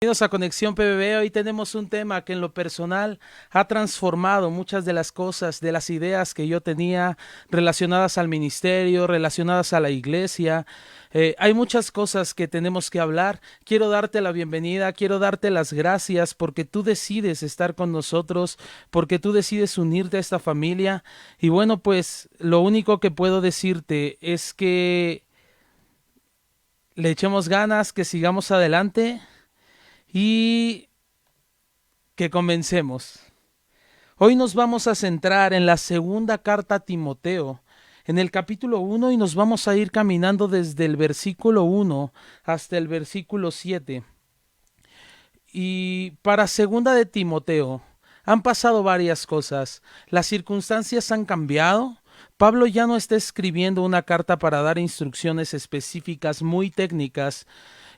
Bienvenidos a Conexión PBB. Hoy tenemos un tema que en lo personal ha transformado muchas de las cosas, de las ideas que yo tenía relacionadas al ministerio, relacionadas a la iglesia. Hay muchas cosas que tenemos que hablar. Quiero darte la bienvenida, quiero darte las gracias porque tú decides estar con nosotros, porque tú decides unirte a esta familia. Y bueno, pues lo único que puedo decirte es que le echemos ganas, que sigamos adelante y que comencemos. Hoy nos vamos a centrar en la segunda carta a Timoteo, en el capítulo 1, y nos vamos a ir caminando desde el versículo 1 hasta el versículo 7. Y para segunda de Timoteo han pasado varias cosas. Las circunstancias han cambiado. Pablo ya no está escribiendo una carta para dar instrucciones específicas muy técnicas.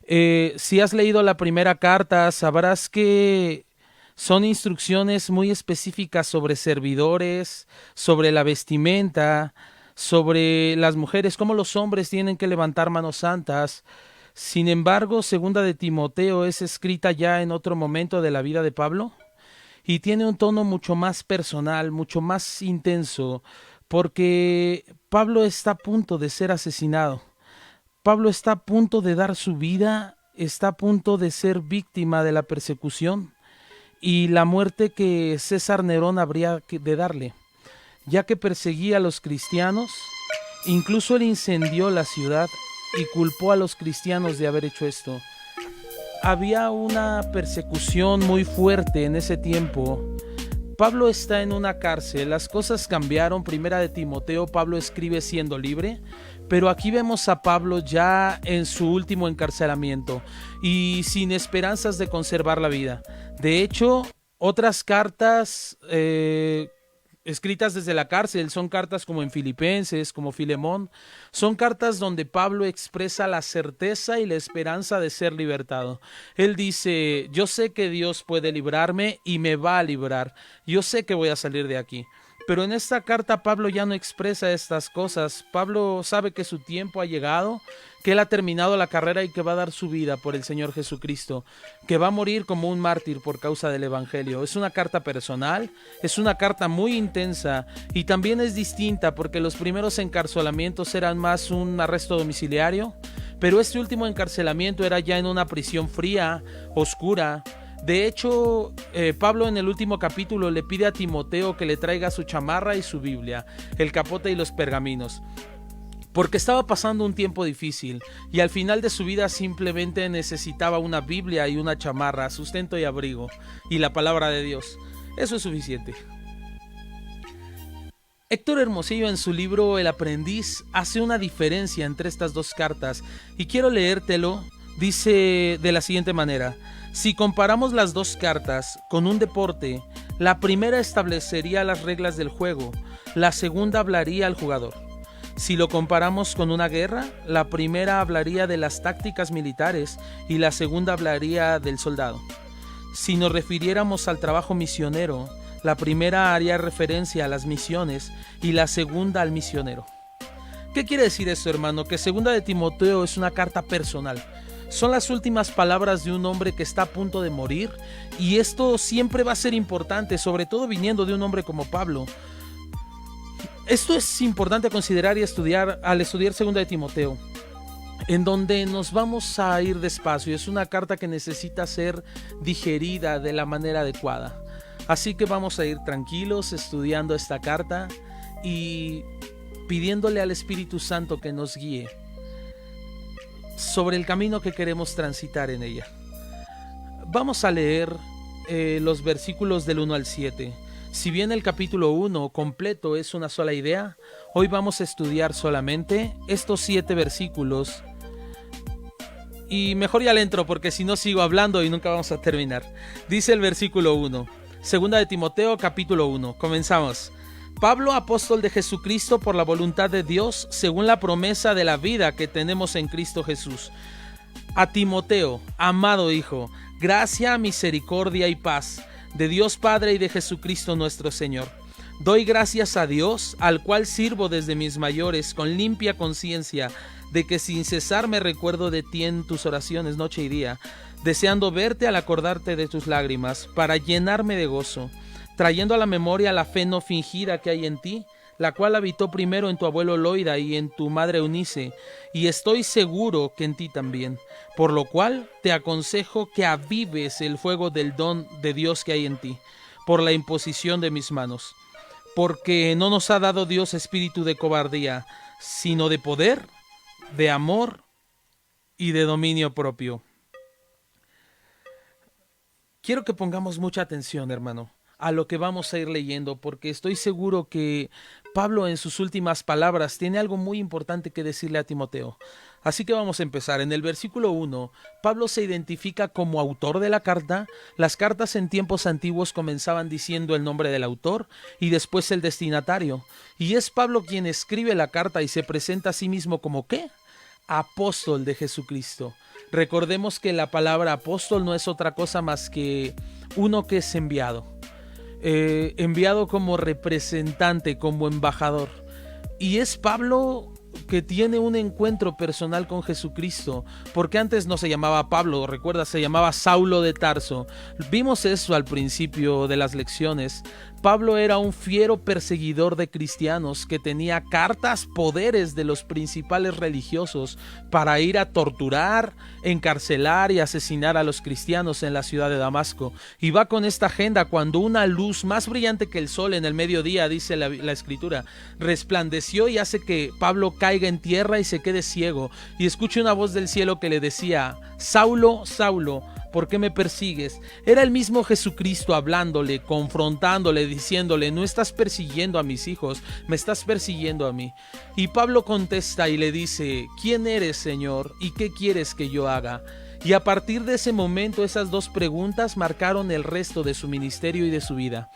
Si has leído la primera carta, sabrás que son instrucciones muy específicas sobre servidores, sobre la vestimenta, sobre las mujeres, cómo los hombres tienen que levantar manos santas. Sin embargo, segunda de Timoteo es escrita ya en otro momento de la vida de Pablo y tiene un tono mucho más personal, mucho más intenso, porque Pablo está a punto de ser asesinado. Pablo está a punto de dar su vida, está a punto de ser víctima de la persecución y la muerte que César Nerón habría de darle, ya que perseguía a los cristianos. Incluso él incendió la ciudad y culpó a los cristianos de haber hecho esto. Había una persecución muy fuerte en ese tiempo. Pablo está en una cárcel, las cosas cambiaron. Primera de Timoteo, Pablo escribe siendo libre, pero aquí vemos a Pablo ya en su último encarcelamiento y sin esperanzas de conservar la vida. De hecho, otras cartas escritas desde la cárcel son cartas como en Filipenses, como Filemón. Son cartas donde Pablo expresa la certeza y la esperanza de ser libertado. Él dice: yo sé que Dios puede librarme y me va a librar. Yo sé que voy a salir de aquí. Pero en esta carta Pablo ya no expresa estas cosas. Pablo sabe que su tiempo ha llegado, que él ha terminado la carrera y que va a dar su vida por el Señor Jesucristo, que va a morir como un mártir por causa del Evangelio. Es una carta personal, es una carta muy intensa y también es distinta porque los primeros encarcelamientos eran más un arresto domiciliario, pero este último encarcelamiento era ya en una prisión fría, oscura. De hecho, Pablo en el último capítulo le pide a Timoteo que le traiga su chamarra y su Biblia, el capote y los pergaminos, porque estaba pasando un tiempo difícil y al final de su vida simplemente necesitaba una Biblia y una chamarra, sustento y abrigo, y la palabra de Dios. Eso es suficiente. Héctor Hermosillo en su libro El Aprendiz hace una diferencia entre estas dos cartas y quiero leértelo. Dice de la siguiente manera: si comparamos las dos cartas con un deporte, la primera establecería las reglas del juego, la segunda hablaría al jugador. Si lo comparamos con una guerra, la primera hablaría de las tácticas militares y la segunda hablaría del soldado. Si nos refiriéramos al trabajo misionero, la primera haría referencia a las misiones y la segunda al misionero. ¿Qué quiere decir esto, hermano? Que segunda de Timoteo es una carta personal. Son las últimas palabras de un hombre que está a punto de morir, y esto siempre va a ser importante, sobre todo viniendo de un hombre como Pablo. Esto es importante a considerar y estudiar al estudiar segunda de Timoteo, en donde nos vamos a ir despacio. Es una carta que necesita ser digerida de la manera adecuada. Así que vamos a ir tranquilos estudiando esta carta y pidiéndole al Espíritu Santo que nos guíe sobre el camino que queremos transitar en ella. Vamos a leer los versículos del 1 al 7. Si bien el capítulo 1 completo es una sola idea, hoy vamos a estudiar solamente estos 7 versículos. Y mejor ya le entro porque si no sigo hablando y nunca vamos a terminar. Dice el versículo 1, segunda de Timoteo capítulo 1. Comenzamos. Pablo, apóstol de Jesucristo por la voluntad de Dios, según la promesa de la vida que tenemos en Cristo Jesús. A Timoteo, amado hijo, gracia, misericordia y paz, de Dios Padre y de Jesucristo nuestro Señor. Doy gracias a Dios, al cual sirvo desde mis mayores con limpia conciencia, de que sin cesar me recuerdo de ti en tus oraciones noche y día, deseando verte al acordarte de tus lágrimas, para llenarme de gozo, trayendo a la memoria la fe no fingida que hay en ti, la cual habitó primero en tu abuelo Loida y en tu madre Eunice, y estoy seguro que en ti también, por lo cual te aconsejo que avives el fuego del don de Dios que hay en ti, por la imposición de mis manos, porque no nos ha dado Dios espíritu de cobardía, sino de poder, de amor y de dominio propio. Quiero que pongamos mucha atención, hermano, a lo que vamos a ir leyendo, porque estoy seguro que Pablo en sus últimas palabras tiene algo muy importante que decirle a Timoteo. Así que vamos a empezar. En el versículo 1, Pablo se identifica como autor de la carta. Las cartas en tiempos antiguos comenzaban diciendo el nombre del autor y después el destinatario. Y es Pablo quien escribe la carta y se presenta a sí mismo como ¿qué? Apóstol de Jesucristo. Recordemos que la palabra apóstol no es otra cosa más que uno que es enviado. Enviado como representante, como embajador. Y es Pablo que tiene un encuentro personal con Jesucristo, porque antes no se llamaba Pablo, recuerda, se llamaba Saulo de Tarso. Vimos eso al principio de las lecciones. Pablo era un fiero perseguidor de cristianos que tenía cartas, poderes de los principales religiosos para ir a torturar, encarcelar y asesinar a los cristianos en la ciudad de Damasco. Y va con esta agenda cuando una luz más brillante que el sol en el mediodía, dice la escritura, resplandeció y hace que Pablo caiga en tierra y se quede ciego. Y escucha una voz del cielo que le decía: Saulo, Saulo, ¿por qué me persigues? Era el mismo Jesucristo hablándole, confrontándole, diciéndole: no estás persiguiendo a mis hijos, me estás persiguiendo a mí. Y Pablo contesta y le dice: ¿quién eres, Señor? ¿Y qué quieres que yo haga? Y a partir de ese momento, esas dos preguntas marcaron el resto de su ministerio y de su vida.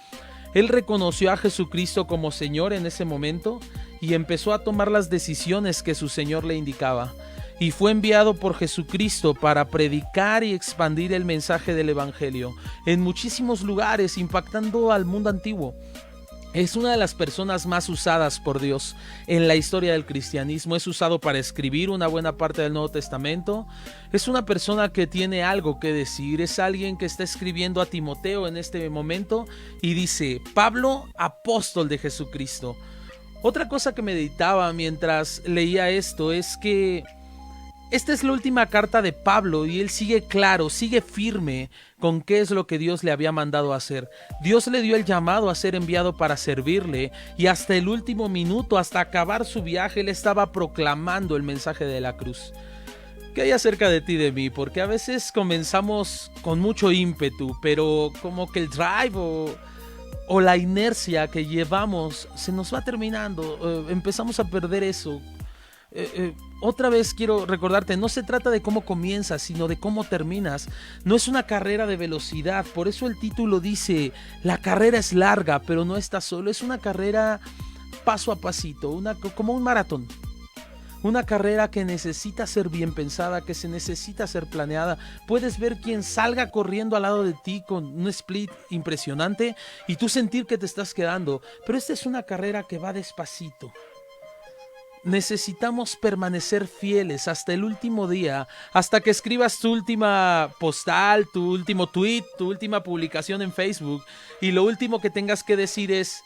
Él reconoció a Jesucristo como Señor en ese momento y empezó a tomar las decisiones que su Señor le indicaba. Y fue enviado por Jesucristo para predicar y expandir el mensaje del Evangelio en muchísimos lugares, impactando al mundo antiguo. Es una de las personas más usadas por Dios en la historia del cristianismo. Es usado para escribir una buena parte del Nuevo Testamento. Es una persona que tiene algo que decir. Es alguien que está escribiendo a Timoteo en este momento y dice: Pablo, apóstol de Jesucristo. Otra cosa que meditaba mientras leía esto es que esta es la última carta de Pablo y él sigue claro, sigue firme con qué es lo que Dios le había mandado a hacer. Dios le dio el llamado a ser enviado para servirle y hasta el último minuto, hasta acabar su viaje, él estaba proclamando el mensaje de la cruz. ¿Qué hay acerca de ti y de mí? Porque a veces comenzamos con mucho ímpetu, pero como que el drive o la inercia que llevamos se nos va terminando, empezamos a perder eso. Otra vez quiero recordarte, no se trata de cómo comienzas, sino de cómo terminas. No es una carrera de velocidad, por eso el título dice: la carrera es larga, pero no está solo. Es una carrera paso a pasito, como un maratón. Una carrera que necesita ser bien pensada, que se necesita ser planeada. Puedes ver quien salga corriendo al lado de ti con un split impresionante y tú sentir que te estás quedando, pero esta es una carrera que va despacito. Necesitamos permanecer fieles hasta el último día, hasta que escribas tu última postal, tu último tweet, tu última publicación en Facebook y lo último que tengas que decir es: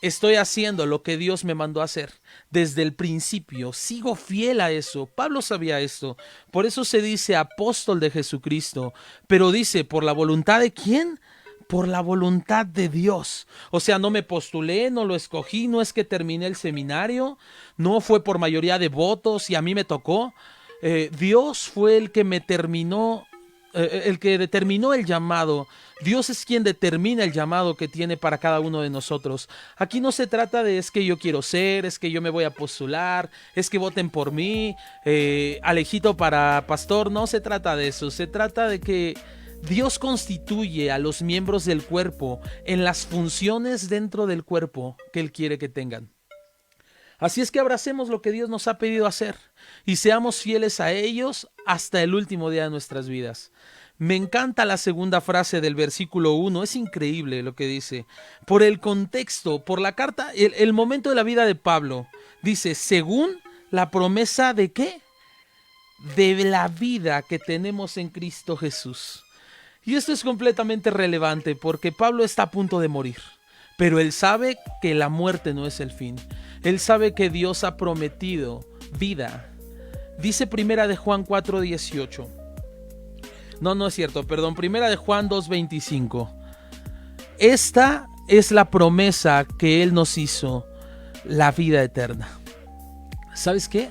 estoy haciendo lo que Dios me mandó a hacer. Desde el principio, sigo fiel a eso. Pablo sabía esto, por eso se dice apóstol de Jesucristo, pero dice: ¿por la voluntad de quién? Por la voluntad de Dios. O sea, no me postulé, no lo escogí, no es que terminé el seminario, no fue por mayoría de votos y a mí me tocó. Dios fue el que me terminó, el que determinó el llamado. Dios es quien determina el llamado que tiene para cada uno de nosotros. Aquí no se trata de es que yo quiero ser, es que yo me voy a postular, es que voten por mí, Alejito para pastor. No se trata de eso, se trata de que Dios constituye a los miembros del cuerpo en las funciones dentro del cuerpo que Él quiere que tengan. Así es que abracemos lo que Dios nos ha pedido hacer y seamos fieles a ellos hasta el último día de nuestras vidas. Me encanta la segunda frase del versículo 1, es increíble lo que dice. Por el contexto, por la carta, el momento de la vida de Pablo, dice: según la promesa de ¿qué? de la vida que tenemos en Cristo Jesús. Y esto es completamente relevante porque Pablo está a punto de morir, pero él sabe que la muerte no es el fin. Él sabe que Dios ha prometido vida. Dice Primera de Juan 4:18. No es cierto, perdón, Primera de Juan 2:25. Esta es la promesa que Él nos hizo, la vida eterna. ¿Sabes qué?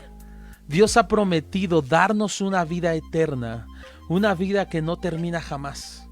Dios ha prometido darnos una vida eterna, una vida que no termina jamás.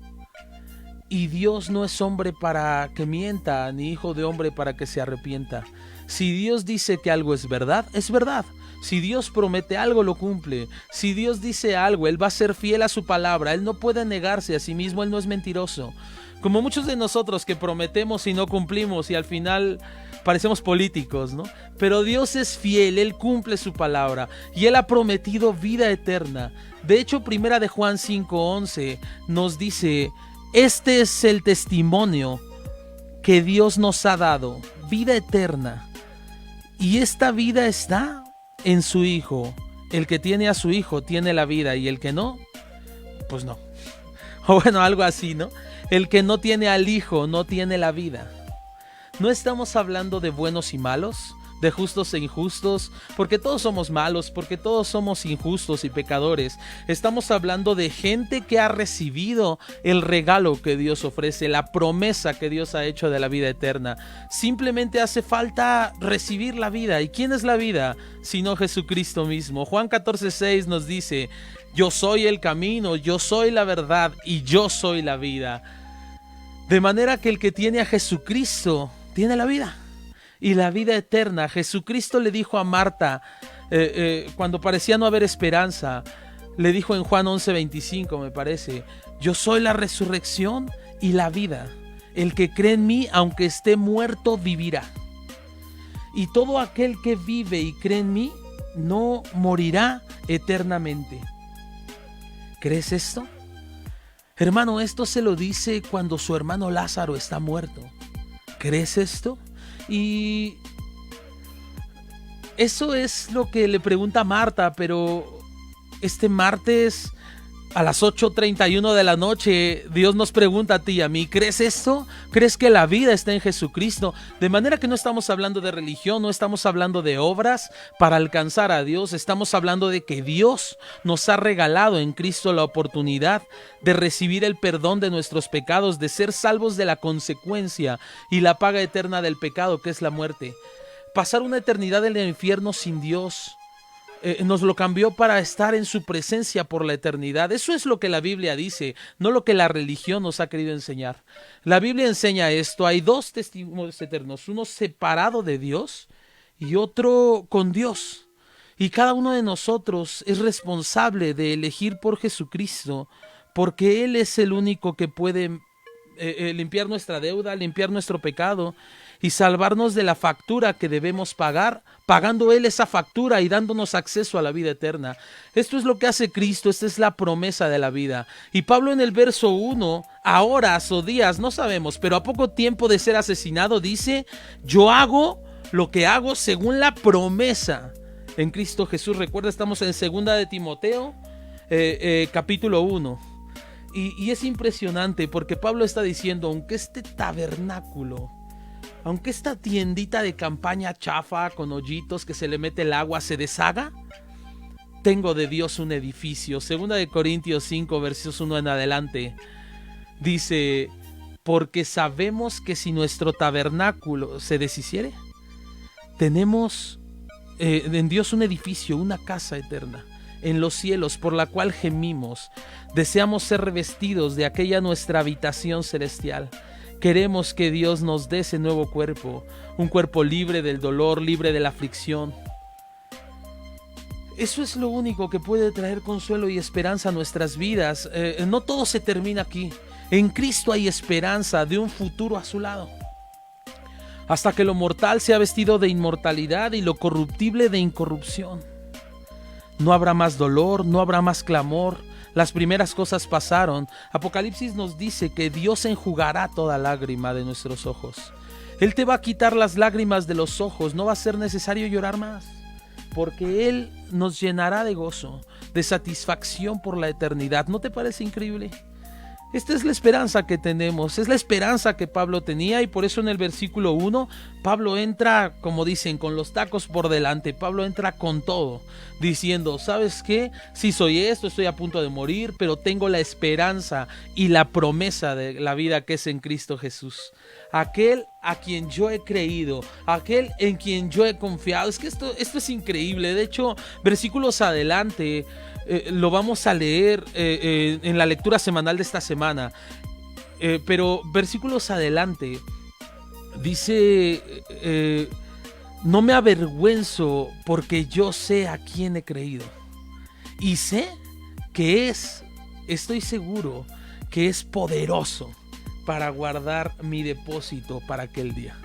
Y Dios no es hombre para que mienta, ni hijo de hombre para que se arrepienta. Si Dios dice que algo es verdad, es verdad. Si Dios promete algo, lo cumple. Si Dios dice algo, Él va a ser fiel a su palabra. Él no puede negarse a sí mismo, Él no es mentiroso. Como muchos de nosotros que prometemos y no cumplimos y al final parecemos políticos, ¿no? Pero Dios es fiel, Él cumple su palabra y Él ha prometido vida eterna. De hecho, Primera de Juan 5:11 nos dice: este es el testimonio que Dios nos ha dado, vida eterna. Y esta vida está en su Hijo. El que tiene a su Hijo tiene la vida, y el que no, pues no. O bueno, algo así, ¿no? El que no tiene al Hijo no tiene la vida. No estamos hablando de buenos y malos, de justos e injustos, porque todos somos malos, porque todos somos injustos y pecadores. Estamos hablando de gente que ha recibido el regalo que Dios ofrece, la promesa que Dios ha hecho de la vida eterna. Simplemente hace falta recibir la vida. ¿Y quién es la vida? Sino Jesucristo mismo. Juan 14:6 nos dice: yo soy el camino, yo soy la verdad y yo soy la vida. De manera que el que tiene a Jesucristo tiene la vida. Y la vida eterna. Jesucristo le dijo a Marta, cuando parecía no haber esperanza, le dijo en Juan 11:25, me parece: yo soy la resurrección y la vida. El que cree en mí, aunque esté muerto, vivirá. Y todo aquel que vive y cree en mí, no morirá eternamente. ¿Crees esto? Hermano, esto se lo dice cuando su hermano Lázaro está muerto. ¿Crees esto? Y eso es lo que le pregunta Marta, pero este martes a las 8:31 de la noche, Dios nos pregunta a ti y a mí: ¿crees esto? ¿Crees que la vida está en Jesucristo? De manera que no estamos hablando de religión, no estamos hablando de obras para alcanzar a Dios, estamos hablando de que Dios nos ha regalado en Cristo la oportunidad de recibir el perdón de nuestros pecados, de ser salvos de la consecuencia y la paga eterna del pecado, que es la muerte. Pasar una eternidad en el infierno sin Dios nos lo cambió para estar en su presencia por la eternidad. Eso es lo que la Biblia dice, no lo que la religión nos ha querido enseñar. La Biblia enseña esto: hay dos testimonios eternos, uno separado de Dios y otro con Dios. Y cada uno de nosotros es responsable de elegir por Jesucristo, porque Él es el único que puede limpiar nuestra deuda, limpiar nuestro pecado y salvarnos de la factura que debemos pagar, pagando Él esa factura y dándonos acceso a la vida eterna. Esto es lo que hace Cristo, esta es la promesa de la vida. Y Pablo en el verso 1, a horas o días, no sabemos, pero a poco tiempo de ser asesinado, dice: yo hago lo que hago según la promesa en Cristo Jesús. Recuerda, estamos en 2 de Timoteo, capítulo 1. Y es impresionante porque Pablo está diciendo: aunque este tabernáculo, aunque esta tiendita de campaña chafa con hoyitos que se le mete el agua se deshaga, tengo de Dios un edificio. 2 de Corintios 5, versos 1 en adelante, dice: porque sabemos que si nuestro tabernáculo se deshiciere, tenemos en Dios un edificio, una casa eterna en los cielos, por la cual gemimos. Deseamos ser revestidos de aquella nuestra habitación celestial. Queremos que Dios nos dé ese nuevo cuerpo, un cuerpo libre del dolor, libre de la aflicción. Eso es lo único que puede traer consuelo y esperanza a nuestras vidas. No todo se termina aquí. En Cristo hay esperanza de un futuro a su lado. Hasta que lo mortal sea vestido de inmortalidad y lo corruptible de incorrupción. No habrá más dolor, no habrá más clamor. Las primeras cosas pasaron. Apocalipsis nos dice que Dios enjugará toda lágrima de nuestros ojos. Él te va a quitar las lágrimas de los ojos. No va a ser necesario llorar más. porque Él nos llenará de gozo, de satisfacción por la eternidad. ¿No te parece increíble? Esta es la esperanza que tenemos, es la esperanza que Pablo tenía, y por eso en el versículo 1, Pablo entra, como dicen, con los tacos por delante. Pablo entra con todo, diciendo, ¿sabes qué? Sí soy esto, estoy a punto de morir, pero tengo la esperanza y la promesa de la vida que es en Cristo Jesús. Aquel a quien yo he creído, aquel en quien yo he confiado. Es que esto es increíble. De hecho, versículos adelante, lo vamos a leer en la lectura semanal de esta semana. Pero versículos adelante dice, no me avergüenzo porque yo sé a quién he creído. Y sé que estoy seguro que es poderoso para guardar mi depósito para aquel día.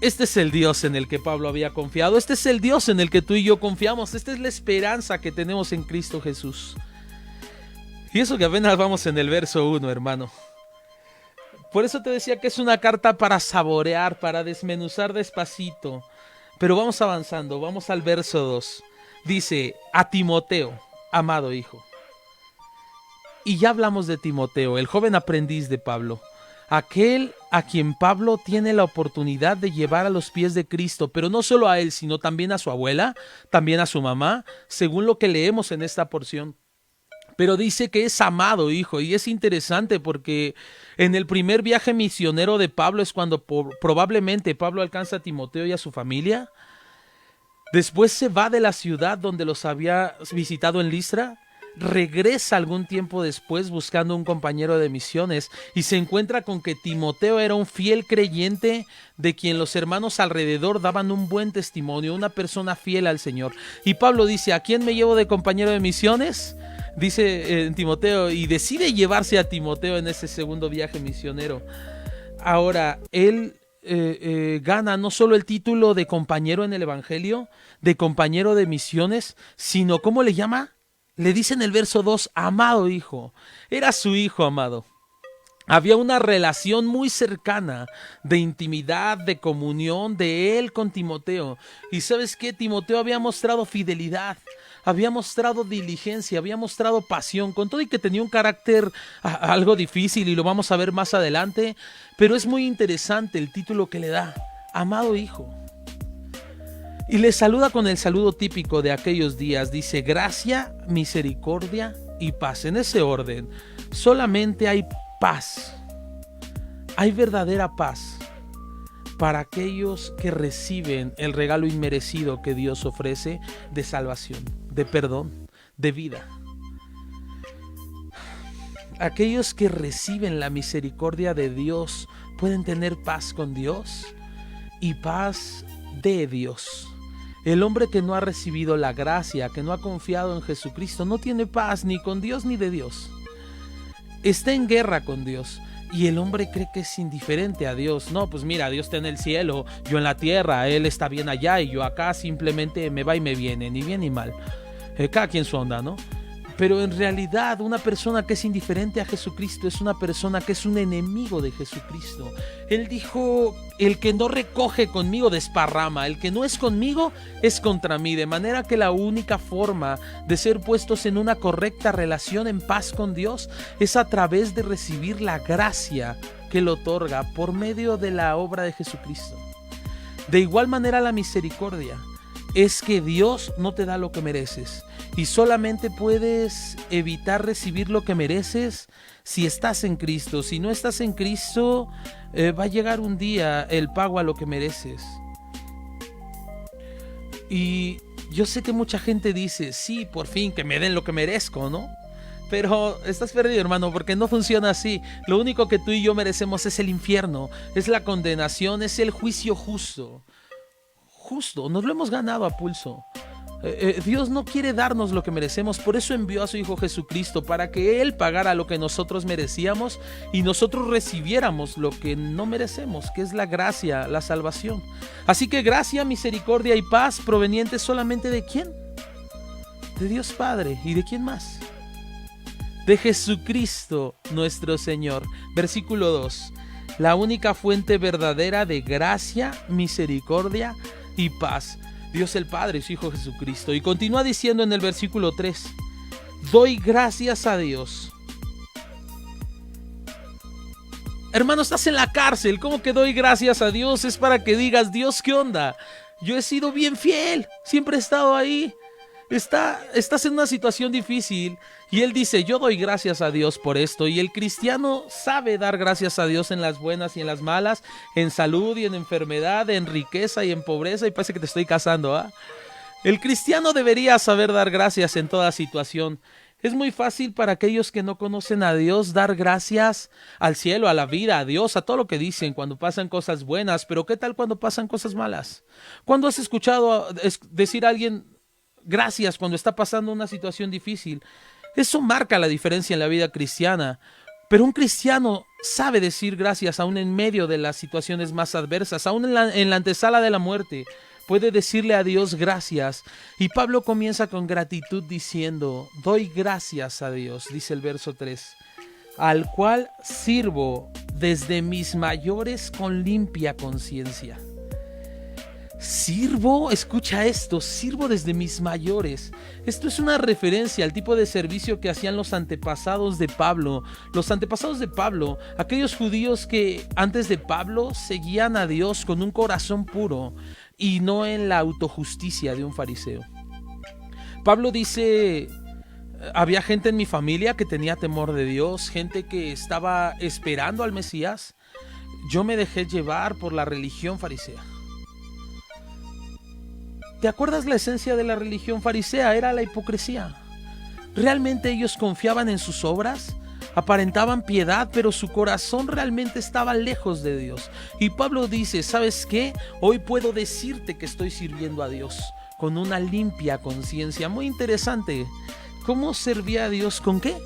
Este es el Dios en el que Pablo había confiado. Este es el Dios en el que tú y yo confiamos. Esta es la esperanza que tenemos en Cristo Jesús. Y eso que apenas vamos en el verso 1, hermano. Por eso te decía que es una carta para saborear, para desmenuzar despacito. Pero vamos avanzando, vamos al verso 2. Dice, a Timoteo, amado hijo. Y ya hablamos de Timoteo, el joven aprendiz de Pablo. Aquel a quien Pablo tiene la oportunidad de llevar a los pies de Cristo, pero no solo a él, sino también a su abuela, también a su mamá, según lo que leemos en esta porción. Pero dice que es amado hijo, y es interesante porque en el primer viaje misionero de Pablo es cuando probablemente Pablo alcanza a Timoteo y a su familia. Después se va de la ciudad donde los había visitado en Listra. Regresa algún tiempo después buscando un compañero de misiones y se encuentra con que Timoteo era un fiel creyente de quien los hermanos alrededor daban un buen testimonio, una persona fiel al Señor. Y Pablo dice, ¿a quién me llevo de compañero de misiones? Dice Timoteo, y decide llevarse a Timoteo en ese segundo viaje misionero. Ahora, él gana no solo el título de compañero en el Evangelio, de compañero de misiones, sino, ¿cómo le llama? Le dice en el verso 2, amado hijo. Era su hijo amado. Había una relación muy cercana de intimidad, de comunión de él con Timoteo. Y ¿sabes qué? Timoteo había mostrado fidelidad, había mostrado diligencia, había mostrado pasión, con todo y que tenía un carácter algo difícil, y lo vamos a ver más adelante. Pero es muy interesante el título que le da, amado hijo. Y le saluda con el saludo típico de aquellos días. Dice, gracia, misericordia y paz. En ese orden, solamente hay paz. Hay verdadera paz para aquellos que reciben el regalo inmerecido que Dios ofrece de salvación, de perdón, de vida. Aquellos que reciben la misericordia de Dios pueden tener paz con Dios y paz de Dios. El hombre que no ha recibido la gracia, que no ha confiado en Jesucristo, no tiene paz ni con Dios ni de Dios. Está en guerra con Dios. Y el hombre cree que es indiferente a Dios. No, pues mira, Dios está en el cielo, yo en la tierra, Él está bien allá y yo acá simplemente me va y me viene, ni bien ni mal. Cada quien su onda, ¿no? Pero en realidad una persona que es indiferente a Jesucristo es una persona que es un enemigo de Jesucristo. Él dijo, el que no recoge conmigo desparrama, el que no es conmigo es contra mí. De manera que la única forma de ser puestos en una correcta relación en paz con Dios es a través de recibir la gracia que Él otorga por medio de la obra de Jesucristo. De igual manera la misericordia es que Dios no te da lo que mereces. Y solamente puedes evitar recibir lo que mereces si estás en Cristo. Si no estás en Cristo, va a llegar un día el pago a lo que mereces. Y yo sé que mucha gente dice, sí, por fin, que me den lo que merezco, ¿no? Pero estás perdido, hermano, porque no funciona así. Lo único que tú y yo merecemos es el infierno, es la condenación, es el juicio justo. Justo, nos lo hemos ganado a pulso. Dios no quiere darnos lo que merecemos, por eso envió a su Hijo Jesucristo, para que Él pagara lo que nosotros merecíamos y nosotros recibiéramos lo que no merecemos, que es la gracia, la salvación. Así que gracia, misericordia y paz provenientes solamente ¿de quién? De Dios Padre. ¿Y de quién más? De Jesucristo nuestro Señor. Versículo 2. La única fuente verdadera de gracia, misericordia y paz. Dios el Padre y su Hijo Jesucristo. Y continúa diciendo en el versículo 3, doy gracias a Dios. Hermano, estás en la cárcel. ¿Cómo que doy gracias a Dios? Es para que digas, Dios, ¿qué onda? Yo he sido bien fiel, siempre he estado ahí. Estás en una situación difícil y Él dice, yo doy gracias a Dios por esto. Y el cristiano sabe dar gracias a Dios en las buenas y en las malas, en salud y en enfermedad, en riqueza y en pobreza. Y parece que te estoy casando, ¿ah? El cristiano debería saber dar gracias en toda situación. Es muy fácil para aquellos que no conocen a Dios dar gracias al cielo, a la vida, a Dios, a todo lo que dicen cuando pasan cosas buenas, pero ¿qué tal cuando pasan cosas malas? ¿Cuándo has escuchado decir a alguien gracias cuando está pasando una situación difícil? Eso marca la diferencia en la vida cristiana, pero un cristiano sabe decir gracias aún en medio de las situaciones más adversas, aún en la antesala de la muerte. Puede decirle a Dios gracias. Y Pablo comienza con gratitud diciendo, doy gracias a Dios, dice el verso 3, al cual sirvo desde mis mayores con limpia conciencia. Sirvo, escucha esto, sirvo desde mis mayores. Esto es una referencia al tipo de servicio que hacían los antepasados de Pablo. Los antepasados de Pablo, aquellos judíos que antes de Pablo seguían a Dios con un corazón puro y no en la autojusticia de un fariseo. Pablo dice, había gente en mi familia que tenía temor de Dios, gente que estaba esperando al Mesías. Yo me dejé llevar por la religión farisea. ¿Te acuerdas la esencia de la religión farisea? Era la hipocresía. Realmente ellos confiaban en sus obras, aparentaban piedad, pero su corazón realmente estaba lejos de Dios. Y Pablo dice, ¿sabes qué? Hoy puedo decirte que estoy sirviendo a Dios con una limpia conciencia. Muy interesante. ¿Cómo servía a Dios? ¿Con qué?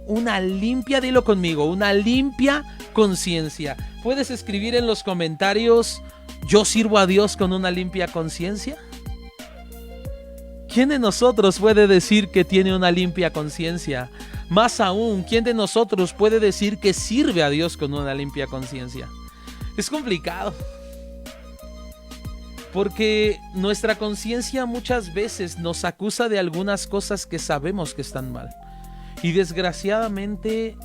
Una limpia, dilo conmigo, una limpia conciencia. ¿Puedes escribir en los comentarios, yo sirvo a Dios con una limpia conciencia? ¿Quién de nosotros puede decir que tiene una limpia conciencia? Más aún, ¿quién de nosotros puede decir que sirve a Dios con una limpia conciencia? Es complicado. Porque nuestra conciencia muchas veces nos acusa de algunas cosas que sabemos que están mal. Y desgraciadamente,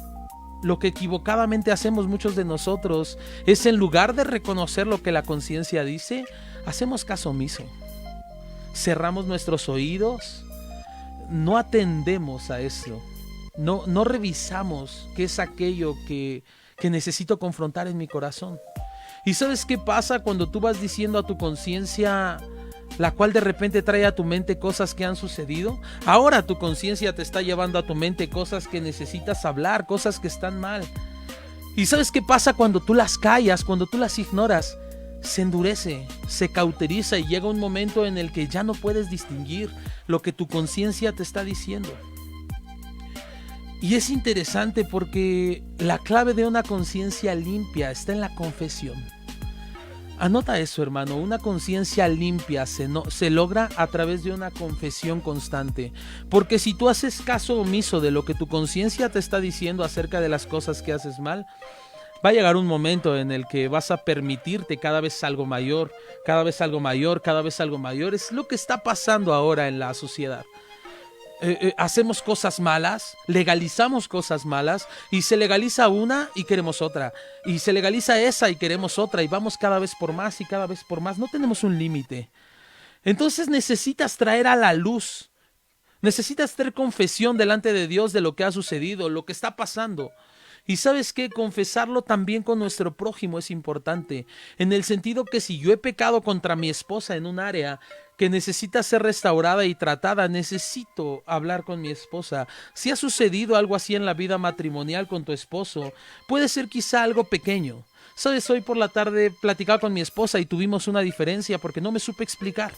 lo que equivocadamente hacemos muchos de nosotros es, en lugar de reconocer lo que la conciencia dice, hacemos caso omiso. Cerramos nuestros oídos, no atendemos a eso, no revisamos qué es aquello que necesito confrontar en mi corazón. ¿Y sabes qué pasa cuando tú vas diciendo a tu conciencia, la cual de repente trae a tu mente cosas que han sucedido? Ahora tu conciencia te está llevando a tu mente cosas que necesitas hablar, cosas que están mal. ¿Y sabes qué pasa cuando tú las callas, cuando tú las ignoras? Se endurece, se cauteriza y llega un momento en el que ya no puedes distinguir lo que tu conciencia te está diciendo. Y es interesante porque la clave de una conciencia limpia está en la confesión. Anota eso, hermano, una conciencia limpia se logra a través de una confesión constante. Porque si tú haces caso omiso de lo que tu conciencia te está diciendo acerca de las cosas que haces mal, va a llegar un momento en el que vas a permitirte cada vez algo mayor, cada vez algo mayor, cada vez algo mayor. Es lo que está pasando ahora en la sociedad. Hacemos cosas malas, legalizamos cosas malas, y se legaliza una y queremos otra, y se legaliza esa y queremos otra, y vamos cada vez por más y cada vez por más. No tenemos un límite. Entonces necesitas traer a la luz, necesitas hacer confesión delante de Dios de lo que ha sucedido, lo que está pasando. Y ¿sabes qué? Confesarlo también con nuestro prójimo es importante, en el sentido que si yo he pecado contra mi esposa en un área que necesita ser restaurada y tratada, necesito hablar con mi esposa. Si ha sucedido algo así en la vida matrimonial con tu esposo, puede ser quizá algo pequeño. ¿Sabes? Hoy por la tarde platicaba con mi esposa y tuvimos una diferencia porque no me supe explicar.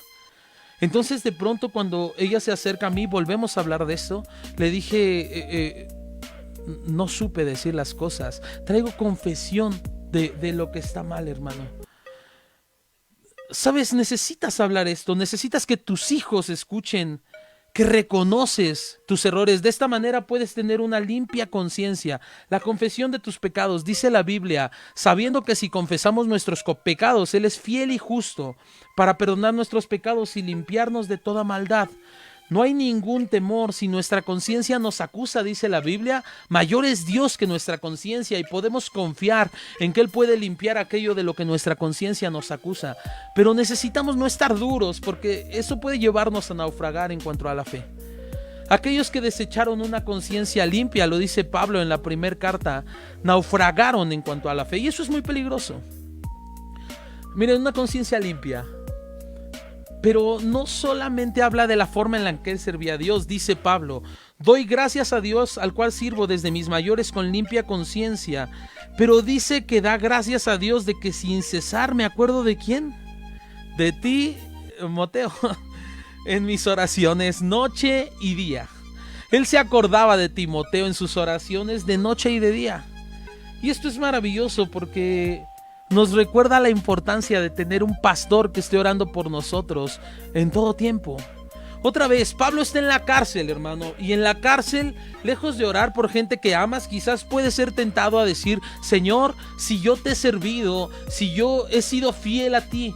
Entonces de pronto cuando ella se acerca a mí, volvemos a hablar de esto, le dije... no supe decir las cosas. Traigo confesión de lo que está mal, hermano. ¿Sabes? Necesitas hablar esto. Necesitas que tus hijos escuchen que reconoces tus errores. De esta manera puedes tener una limpia conciencia. La confesión de tus pecados, dice la Biblia, sabiendo que si confesamos nuestros pecados, Él es fiel y justo para perdonar nuestros pecados y limpiarnos de toda maldad. No hay ningún temor. Si nuestra conciencia nos acusa, dice la Biblia, mayor es Dios que nuestra conciencia, y podemos confiar en que Él puede limpiar aquello de lo que nuestra conciencia nos acusa. Pero necesitamos no estar duros, porque eso puede llevarnos a naufragar en cuanto a la fe. Aquellos que desecharon una conciencia limpia, lo dice Pablo en la primera carta, naufragaron en cuanto a la fe, y eso es muy peligroso. Miren, una conciencia limpia, pero no solamente habla de la forma en la que él servía a Dios. Dice Pablo, doy gracias a Dios al cual sirvo desde mis mayores con limpia conciencia. Pero dice que da gracias a Dios de que sin cesar me acuerdo ¿de quién? De ti, Timoteo, en mis oraciones noche y día. Él se acordaba de Timoteo en sus oraciones de noche y de día. Y esto es maravilloso porque nos recuerda la importancia de tener un pastor que esté orando por nosotros en todo tiempo. Otra vez, Pablo está en la cárcel, hermano, y en la cárcel, lejos de orar por gente que amas, quizás puede ser tentado a decir, Señor, si yo te he servido, si yo he sido fiel a ti,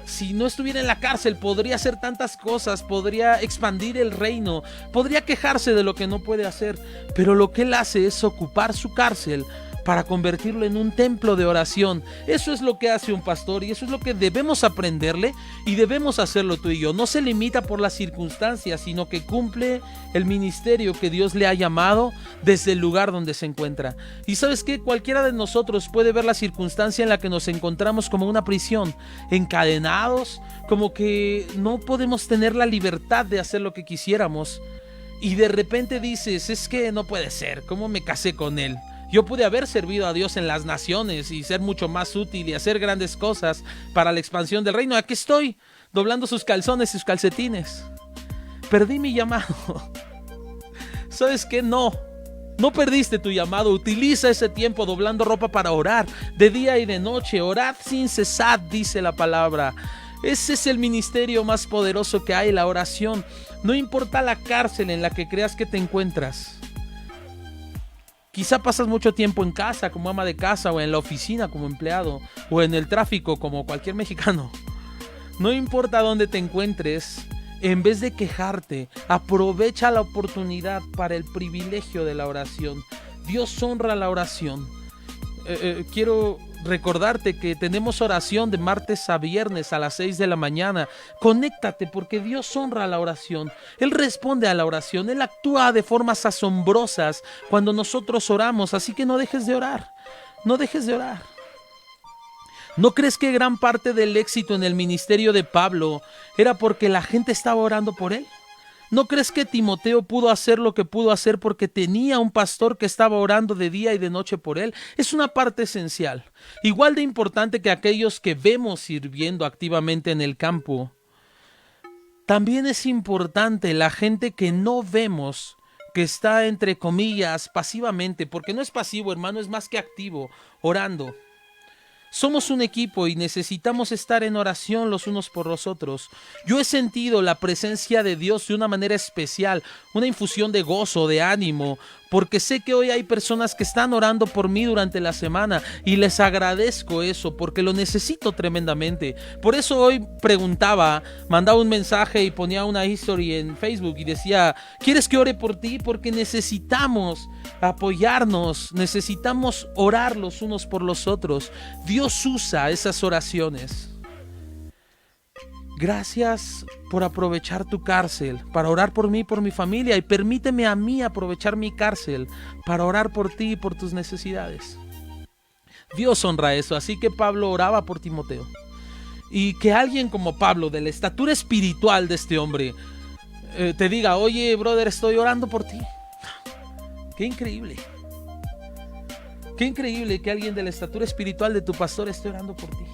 si no estuviera en la cárcel, podría hacer tantas cosas, podría expandir el reino, podría quejarse de lo que no puede hacer, pero lo que él hace es ocupar su cárcel para convertirlo en un templo de oración. Eso es lo que hace un pastor, y eso es lo que debemos aprenderle, y debemos hacerlo tú y yo. No se limita por las circunstancias, sino que cumple el ministerio que Dios le ha llamado desde el lugar donde se encuentra. Y ¿sabes qué? Cualquiera de nosotros puede ver la circunstancia en la que nos encontramos como una prisión, encadenados, como que no podemos tener la libertad de hacer lo que quisiéramos, y de repente dices, es que no puede ser, ¿cómo me casé con él? Yo pude haber servido a Dios en las naciones y ser mucho más útil y hacer grandes cosas para la expansión del reino. Aquí estoy, doblando sus calzones y sus calcetines. Perdí mi llamado. ¿Sabes qué? No perdiste tu llamado. Utiliza ese tiempo doblando ropa para orar de día y de noche. Orad sin cesar, dice la palabra. Ese es el ministerio más poderoso que hay, la oración. No importa la cárcel en la que creas que te encuentras. Quizá pasas mucho tiempo en casa como ama de casa, o en la oficina como empleado, o en el tráfico como cualquier mexicano. No importa dónde te encuentres, en vez de quejarte, aprovecha la oportunidad para el privilegio de la oración. Dios honra la oración. Quiero recordarte que tenemos oración de martes a viernes a las 6 de la mañana. Conéctate, porque Dios honra la oración. Él responde a la oración. Él actúa de formas asombrosas cuando nosotros oramos. Así que no dejes de orar. No dejes de orar. ¿No crees que gran parte del éxito en el ministerio de Pablo era porque la gente estaba orando por él? ¿No crees que Timoteo pudo hacer lo que pudo hacer porque tenía un pastor que estaba orando de día y de noche por él? Es una parte esencial, igual de importante que aquellos que vemos sirviendo activamente en el campo. También es importante la gente que no vemos, que está entre comillas pasivamente, porque no es pasivo, hermano, es más que activo, orando. Somos un equipo y necesitamos estar en oración los unos por los otros. Yo he sentido la presencia de Dios de una manera especial, una infusión de gozo, de ánimo, porque sé que hoy hay personas que están orando por mí durante la semana y les agradezco eso, porque lo necesito tremendamente. Por eso hoy mandaba un mensaje y ponía una history en Facebook y decía, ¿quieres que ore por ti? Porque necesitamos apoyarnos, necesitamos orar los unos por los otros. Dios usa esas oraciones. Gracias por aprovechar tu cárcel para orar por mí y por mi familia, y permíteme a mí aprovechar mi cárcel para orar por ti y por tus necesidades. Dios honra eso, así que Pablo oraba por Timoteo. Y que alguien como Pablo, de la estatura espiritual de este hombre, te diga, oye, brother, estoy orando por ti. Qué increíble. Qué increíble que alguien de la estatura espiritual de tu pastor esté orando por ti.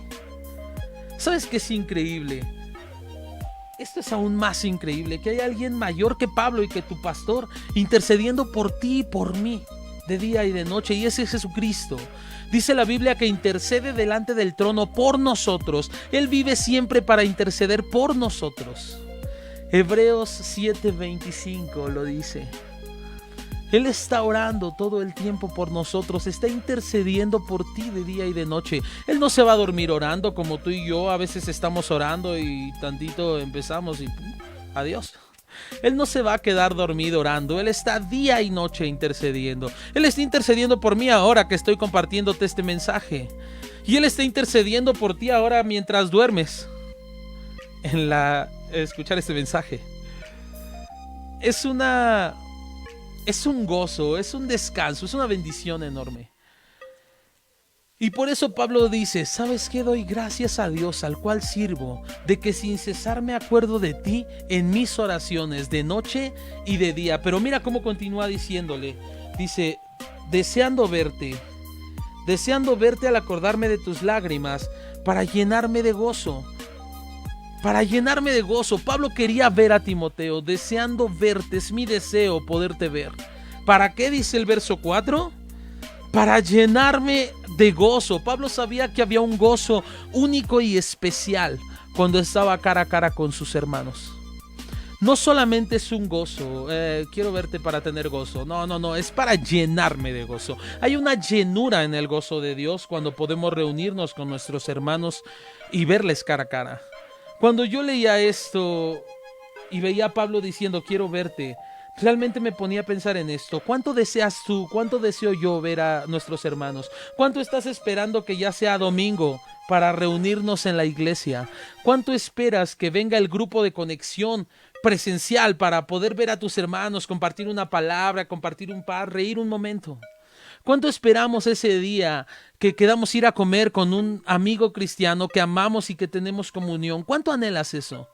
¿Sabes qué es increíble? Esto es aún más increíble, que hay alguien mayor que Pablo y que tu pastor intercediendo por ti y por mí de día y de noche, y ese es Jesucristo. Dice la Biblia que intercede delante del trono por nosotros. Él vive siempre para interceder por nosotros. Hebreos 7:25 lo dice. Él está orando todo el tiempo por nosotros, está intercediendo por ti de día y de noche. Él no se va a dormir orando como tú y yo a veces estamos orando y tantito empezamos y adiós. Él no se va a quedar dormido orando, Él está día y noche intercediendo. Él está intercediendo por mí ahora que estoy compartiéndote este mensaje. Y Él está intercediendo por ti ahora mientras duermes en escuchar este mensaje. Es un gozo, es un descanso, es una bendición enorme. Y por eso Pablo dice, ¿sabes qué? Doy gracias a Dios al cual sirvo, de que sin cesar me acuerdo de ti en mis oraciones de noche y de día. Pero mira cómo continúa diciéndole. Dice, deseando verte al acordarme de tus lágrimas, para llenarme de gozo. Para llenarme de gozo. Pablo quería ver a Timoteo, deseando verte, es mi deseo poderte ver. ¿Para qué? Dice el verso 4. Para llenarme de gozo. Pablo sabía que había un gozo único y especial cuando estaba cara a cara con sus hermanos. No solamente es un gozo, quiero verte para tener gozo. No, es para llenarme de gozo. Hay una llenura en el gozo de Dios cuando podemos reunirnos con nuestros hermanos y verles cara a cara. Cuando yo leía esto y veía a Pablo diciendo quiero verte, realmente me ponía a pensar en esto. ¿Cuánto deseas tú? ¿Cuánto deseo yo ver a nuestros hermanos? ¿Cuánto estás esperando que ya sea domingo para reunirnos en la iglesia? ¿Cuánto esperas que venga el grupo de conexión presencial para poder ver a tus hermanos, compartir una palabra, compartir un pan, reír un momento? ¿Cuánto esperamos ese día que quedamos ir a comer con un amigo cristiano que amamos y que tenemos comunión? ¿Cuánto anhelas eso?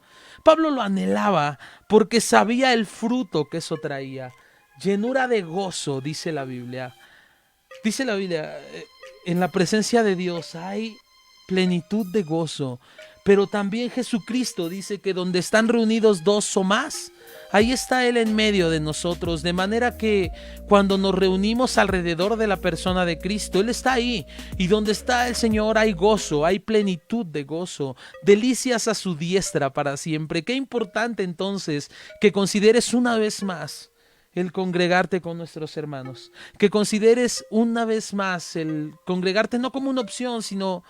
Pablo lo anhelaba porque sabía el fruto que eso traía. Llenura de gozo, dice la Biblia. Dice la Biblia, en la presencia de Dios hay plenitud de gozo. Pero también Jesucristo dice que donde están reunidos dos o más, ahí está Él en medio de nosotros, de manera que cuando nos reunimos alrededor de la persona de Cristo, Él está ahí. Y donde está el Señor hay gozo, hay plenitud de gozo, delicias a su diestra para siempre. Qué importante entonces que consideres una vez más el congregarte con nuestros hermanos, que consideres una vez más el congregarte no como una opción, sino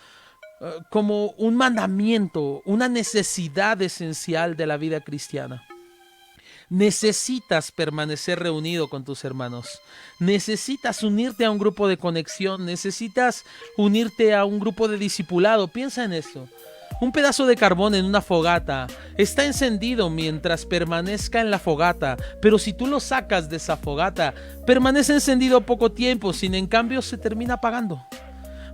como un mandamiento, una necesidad esencial de la vida cristiana. Necesitas permanecer reunido con tus hermanos. Necesitas unirte a un grupo de conexión. Necesitas unirte a un grupo de discipulado. Piensa en esto. Un pedazo de carbón en una fogata está encendido mientras permanezca en la fogata, pero si tú lo sacas de esa fogata, permanece encendido poco tiempo, sin en cambio se termina apagando.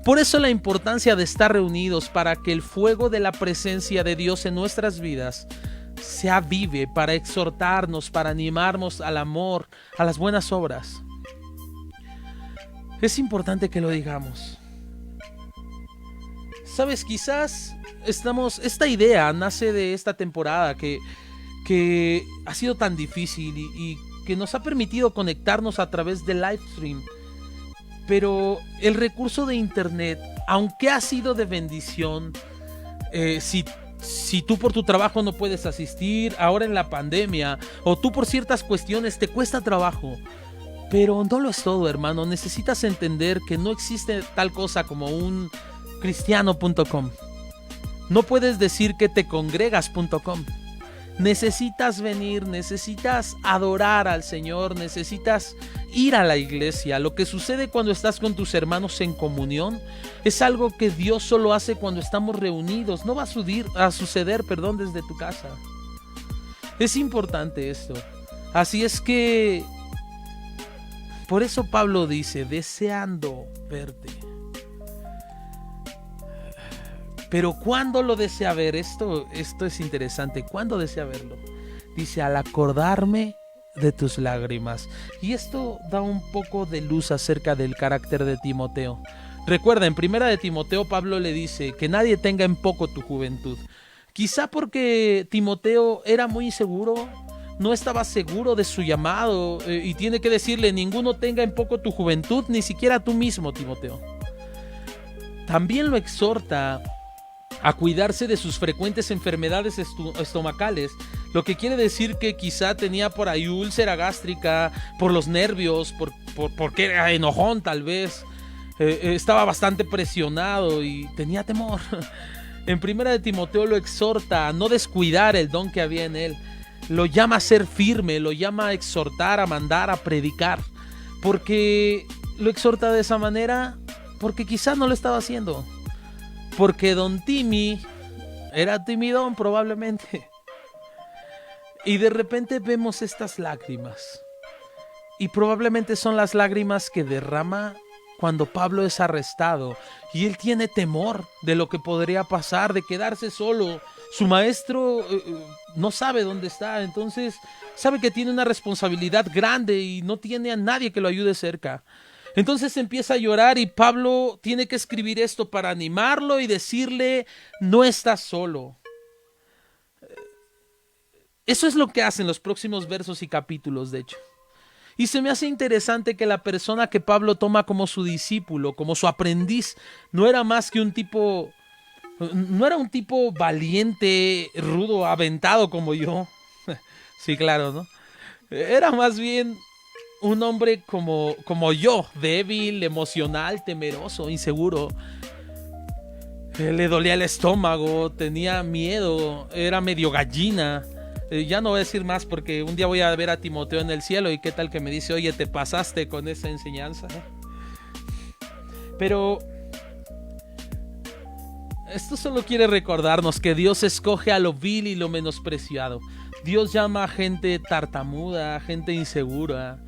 Por eso la importancia de estar reunidos para que el fuego de la presencia de Dios en nuestras vidas se avive, para exhortarnos, para animarnos al amor, a las buenas obras. Es importante que lo digamos. Sabes, quizás esta idea nace de esta temporada que ha sido tan difícil y que nos ha permitido conectarnos a través del live stream. Pero el recurso de internet, aunque ha sido de bendición, si tú por tu trabajo no puedes asistir, ahora en la pandemia, o tú por ciertas cuestiones te cuesta trabajo, pero no lo es todo, hermano. Necesitas entender que no existe tal cosa como un cristiano.com. No puedes decir que te congregas.com. Necesitas venir, necesitas adorar al Señor, necesitas ir a la iglesia. Lo que sucede cuando estás con tus hermanos en comunión es algo que Dios solo hace cuando estamos reunidos. No va a suceder desde tu casa. Es importante esto. Así es que, por eso Pablo dice, deseando verte. Pero ¿cuándo lo desea ver? Esto es interesante. ¿Cuándo desea verlo? Dice, al acordarme de tus lágrimas. Y esto da un poco de luz acerca del carácter de Timoteo. Recuerda, en primera de Timoteo, Pablo le dice que nadie tenga en poco tu juventud. Quizá porque Timoteo era muy inseguro, no estaba seguro de su llamado, y tiene que decirle, ninguno tenga en poco tu juventud, ni siquiera tú mismo, Timoteo. También lo exhorta a cuidarse de sus frecuentes enfermedades estomacales, Lo que quiere decir que quizá tenía por ahí úlcera gástrica, por los nervios, porque era enojón tal vez. Estaba bastante presionado y tenía temor. En Primera de Timoteo lo exhorta a no descuidar el don que había en él. Lo llama a ser firme, lo llama a exhortar, a mandar, a predicar. Porque lo exhorta de esa manera, porque quizá no lo estaba haciendo. Porque don Timmy era timidón probablemente. Y de repente vemos estas lágrimas. Y probablemente son las lágrimas que derrama cuando Pablo es arrestado. Y él tiene temor de lo que podría pasar, de quedarse solo. Su maestro no sabe dónde está, entonces sabe que tiene una responsabilidad grande y no tiene a nadie que lo ayude cerca. Entonces empieza a llorar y Pablo tiene que escribir esto para animarlo y decirle, no estás solo. Eso es lo que hacen los próximos versos y capítulos, de hecho. Y se me hace interesante que la persona que Pablo toma como su discípulo, como su aprendiz, no era más que un tipo valiente, rudo, aventado como yo. Sí, claro, ¿no? Era más bien un hombre como yo, débil, emocional, temeroso, inseguro. Le dolía el estómago, tenía miedo, era medio gallina. Ya no voy a decir más porque un día voy a ver a Timoteo en el cielo y qué tal que me dice, oye, te pasaste con esa enseñanza. Pero esto solo quiere recordarnos que Dios escoge a lo vil y lo menospreciado. Dios llama a gente tartamuda, gente insegura,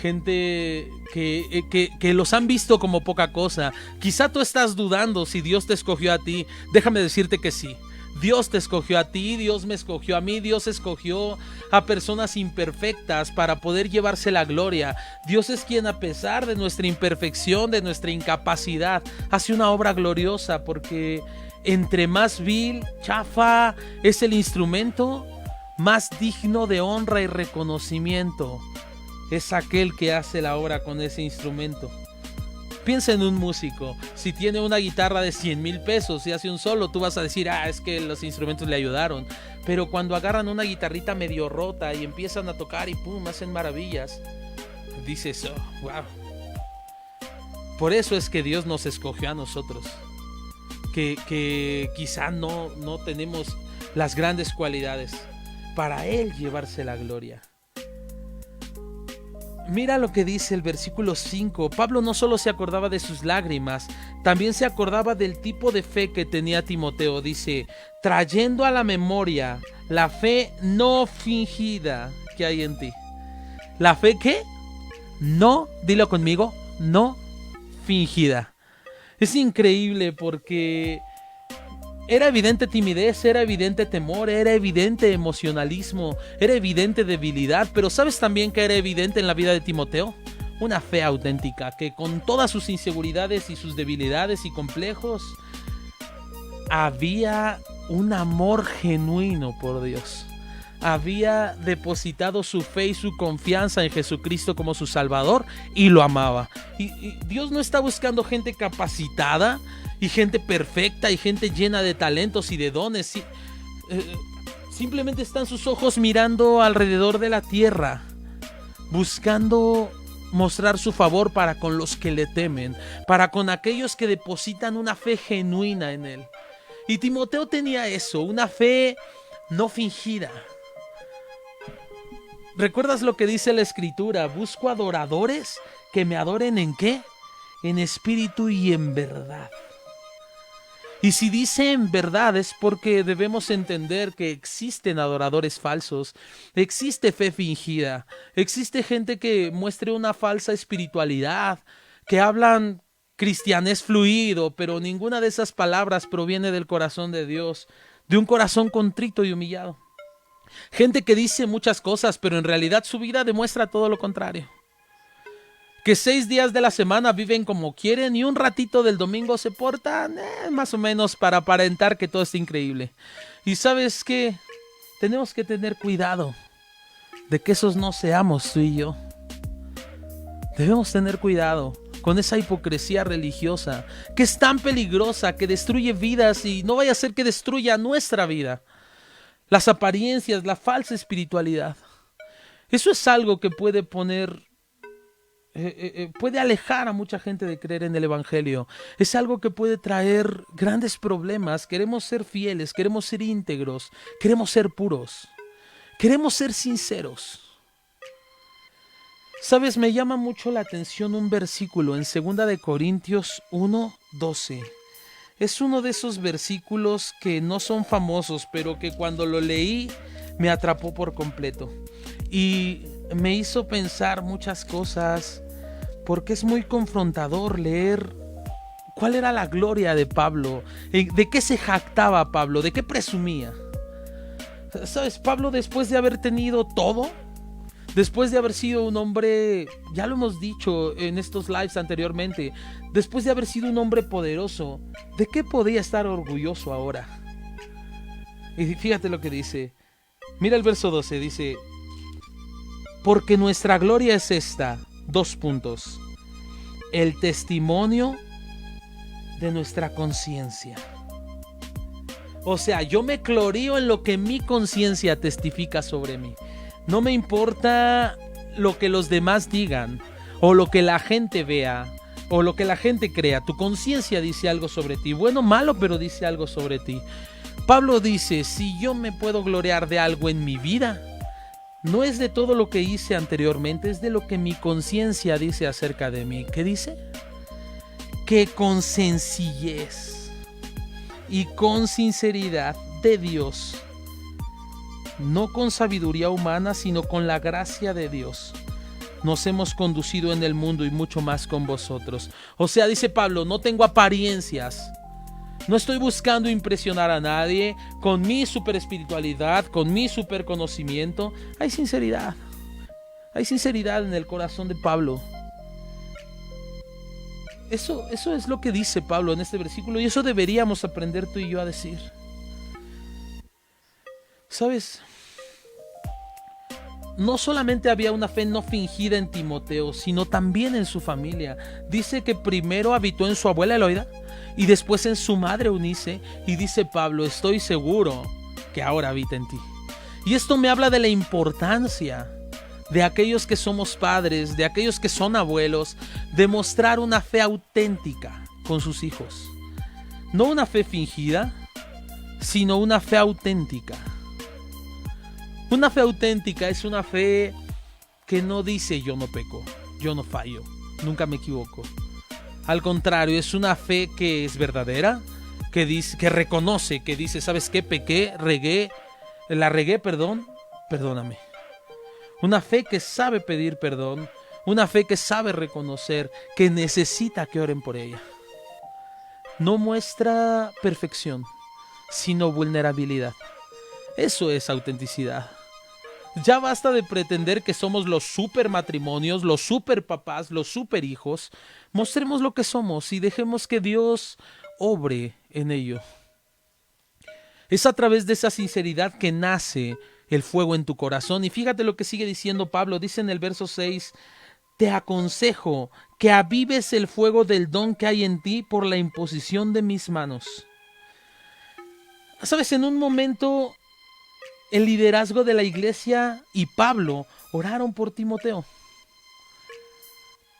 gente que los han visto como poca cosa. Quizá tú estás dudando si Dios te escogió a ti. Déjame decirte que sí. Dios te escogió a ti, Dios me escogió a mí, Dios escogió a personas imperfectas para poder llevarse la gloria. Dios es quien, a pesar de nuestra imperfección, de nuestra incapacidad, hace una obra gloriosa, porque entre más vil, chafa es el instrumento, más digno de honra y reconocimiento es aquel que hace la obra con ese instrumento. Piensa en un músico. Si tiene una guitarra de 100,000 pesos y hace un solo, tú vas a decir, es que los instrumentos le ayudaron. Pero cuando agarran una guitarrita medio rota y empiezan a tocar y pum, hacen maravillas, dices, wow. Por eso es que Dios nos escogió a nosotros, que quizá no tenemos las grandes cualidades, para Él llevarse la gloria. Mira lo que dice el versículo 5. Pablo no solo se acordaba de sus lágrimas, también se acordaba del tipo de fe que tenía Timoteo. Dice, trayendo a la memoria la fe no fingida que hay en ti. ¿La fe qué? No, dilo conmigo, no fingida. Es increíble porque era evidente timidez, era evidente temor, era evidente emocionalismo, era evidente debilidad, pero ¿sabes también que era evidente en la vida de Timoteo? Una fe auténtica, que con todas sus inseguridades y sus debilidades y complejos, había un amor genuino por Dios. Había depositado su fe y su confianza en Jesucristo como su Salvador y lo amaba. Y Dios no está buscando gente capacitada y gente perfecta y gente llena de talentos y de dones. Simplemente están sus ojos mirando alrededor de la tierra, buscando mostrar su favor para con los que le temen, para con aquellos que depositan una fe genuina en él. Y Timoteo tenía eso, una fe no fingida. ¿Recuerdas lo que dice la Escritura? Busco adoradores que me adoren ¿en qué? En espíritu y en verdad. Y si dice en verdad es porque debemos entender que existen adoradores falsos, existe fe fingida, existe gente que muestre una falsa espiritualidad, que hablan cristianés fluido, pero ninguna de esas palabras proviene del corazón de Dios, de un corazón contrito y humillado. Gente que dice muchas cosas, pero en realidad su vida demuestra todo lo contrario. Que 6 días de la semana viven como quieren y un ratito del domingo se portan más o menos para aparentar que todo está increíble. Y ¿sabes qué? Tenemos que tener cuidado de que esos no seamos tú y yo. Debemos tener cuidado con esa hipocresía religiosa que es tan peligrosa, que destruye vidas y no vaya a ser que destruya nuestra vida. las apariencias, la falsa espiritualidad. Eso es algo que puede puede alejar a mucha gente de creer en el Evangelio. Es algo que puede traer grandes problemas. Queremos ser fieles, queremos ser íntegros, queremos ser puros, queremos ser sinceros. Sabes, me llama mucho la atención un versículo en 2 de Corintios 1:12. Es uno de esos versículos que no son famosos, pero que cuando lo leí me atrapó por completo. Y me hizo pensar muchas cosas, porque es muy confrontador leer cuál era la gloria de Pablo, de qué se jactaba Pablo, de qué presumía. ¿Sabes? Pablo, después de haber tenido todo, después de haber sido un hombre, ya lo hemos dicho en estos lives anteriormente, después de haber sido un hombre poderoso, ¿de qué podía estar orgulloso ahora? Y fíjate lo que dice. Mira el verso 12, dice: porque nuestra gloria es esta, el testimonio de nuestra conciencia. O sea, yo me glorío en lo que mi conciencia testifica sobre mí. No me importa lo que los demás digan, o lo que la gente vea, o lo que la gente crea. Tu conciencia dice algo sobre ti, bueno o malo, pero dice algo sobre ti. Pablo dice, si yo me puedo gloriar de algo en mi vida, no es de todo lo que hice anteriormente, es de lo que mi conciencia dice acerca de mí. ¿Qué dice? Que con sencillez y con sinceridad de Dios, no con sabiduría humana, sino con la gracia de Dios, nos hemos conducido en el mundo y mucho más con vosotros. O sea, dice Pablo, no tengo apariencias. No estoy buscando impresionar a nadie con mi super espiritualidad, con mi super conocimiento. Hay sinceridad. Hay sinceridad en el corazón de Pablo. Eso es lo que dice Pablo en este versículo, y eso deberíamos aprender tú y yo a decir. ¿Sabes? No solamente había una fe no fingida en Timoteo, sino también en su familia. Dice que primero habitó en su abuela Eloida y después en su madre Eunice, y dice Pablo, estoy seguro que ahora habita en ti. Y esto me habla de la importancia de aquellos que somos padres, de aquellos que son abuelos, de mostrar una fe auténtica con sus hijos. No una fe fingida, sino una fe auténtica. Una fe auténtica es una fe que no dice yo no peco, yo no fallo, nunca me equivoco. Al contrario, es una fe que es verdadera, que dice, que reconoce, que dice, ¿sabes qué? Pequé, la regué, perdóname. Una fe que sabe pedir perdón, una fe que sabe reconocer que necesita que oren por ella. No muestra perfección, sino vulnerabilidad. Eso es autenticidad. Ya basta de pretender que somos los super matrimonios, los super papás, los super hijos. Mostremos lo que somos y dejemos que Dios obre en ello. Es a través de esa sinceridad que nace el fuego en tu corazón. Y fíjate lo que sigue diciendo Pablo. Dice en el verso 6, te aconsejo que avives el fuego del don que hay en ti por la imposición de mis manos. Sabes, en un momento el liderazgo de la iglesia y Pablo oraron por Timoteo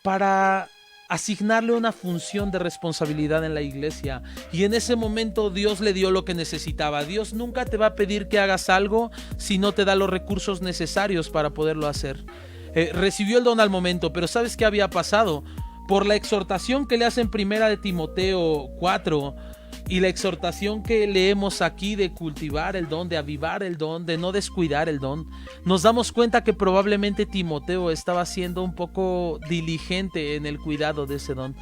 para asignarle una función de responsabilidad en la iglesia, y en ese momento Dios le dio lo que necesitaba. Dios nunca te va a pedir que hagas algo si no te da los recursos necesarios para poderlo hacer. Recibió el don al momento, pero ¿sabes qué había pasado? Por la exhortación que le hace en 1 de Timoteo 4 y la exhortación que leemos aquí de cultivar el don, de avivar el don, de no descuidar el don, nos damos cuenta que probablemente Timoteo estaba siendo un poco diligente en el cuidado de ese don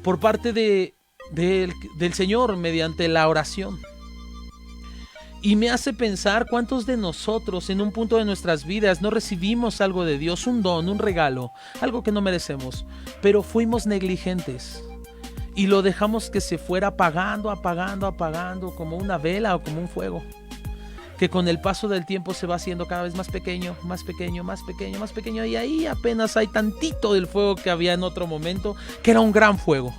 por parte del Señor mediante la oración. Y me hace pensar cuántos de nosotros en un punto de nuestras vidas no recibimos algo de Dios, un don, un regalo, algo que no merecemos, pero fuimos negligentes y lo dejamos que se fuera apagando como una vela o como un fuego, que con el paso del tiempo se va haciendo cada vez más pequeño, y ahí apenas hay tantito del fuego que había en otro momento, que era un gran fuego.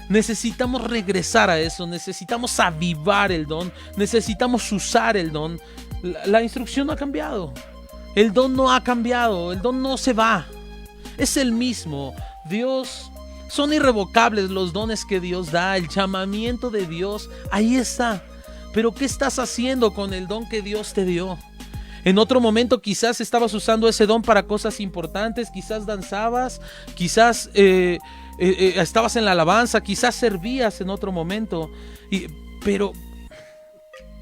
Necesitamos regresar a eso, necesitamos avivar el don, necesitamos usar el don. La instrucción no ha cambiado, el don no ha cambiado, el don no se va, es el mismo. Dios, son irrevocables los dones que Dios da, el llamamiento de Dios, ahí está. Pero ¿qué estás haciendo con el don que Dios te dio? En otro momento quizás estabas usando ese don para cosas importantes, quizás danzabas, quizás estabas en la alabanza, quizás servías en otro momento. Pero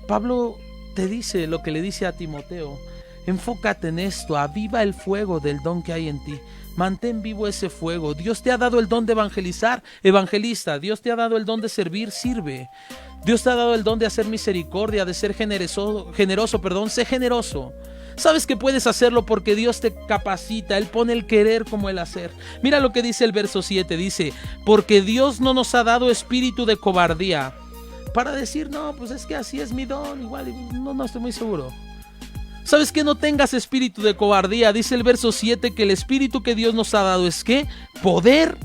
Pablo te dice lo que le dice a Timoteo: enfócate en esto, aviva el fuego del don que hay en ti. Mantén vivo ese fuego. Dios te ha dado el don de evangelizar, evangelista. Dios te ha dado el don de servir, sirve. Dios te ha dado el don de hacer misericordia, de ser generoso, sé generoso. Sabes que puedes hacerlo porque Dios te capacita, Él pone el querer como el hacer. Mira lo que dice el verso 7, dice: porque Dios no nos ha dado espíritu de cobardía. Para decir, no, pues es que así es mi don, igual, no estoy muy seguro. ¿Sabes que no tengas espíritu de cobardía? Dice el verso 7 que el espíritu que Dios nos ha dado es ¿qué? Poder,